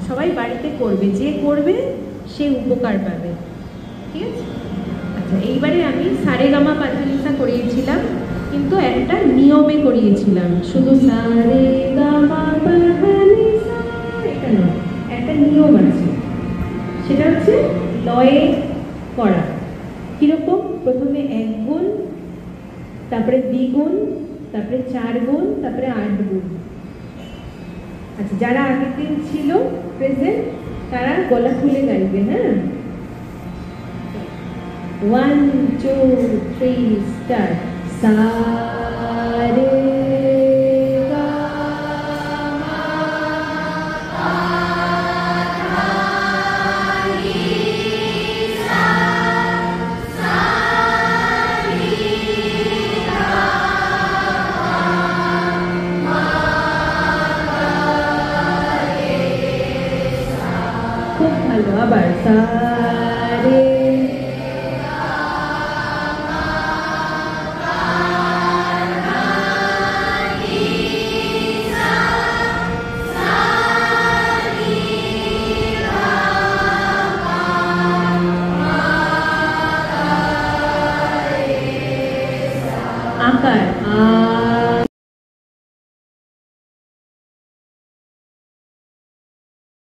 সবাই বাড়িতে করবে, যে করবে সে উপকার পাবে, ঠিক আছে? আচ্ছা, এইবারে আমি সারেগামা পাধানিসা করিয়েছিলাম, কিন্তু একটা নিয়মে করিয়েছিলাম, শুধু সারেগামা পাধানিসা এটা নয়, একটা নিয়ম আছে, সেটা হচ্ছে লয়ে করা। কিরকম? প্রথমে 1 গুণ, তারপরে 2 গুণ, তারপরে 4 গুণ, তারপরে 8 গুণ। আচ্ছা, যারা আগের দিন ছিল প্রেজেন্ট তারা গলা খুলে গাইবে, হ্যাঁ? 1 2 3 স্টার্ট। সা রে গা মা পা ধা নি সা, সা রি গা মা পা রে সা। খুব ভালো, আবার সা রে আকার।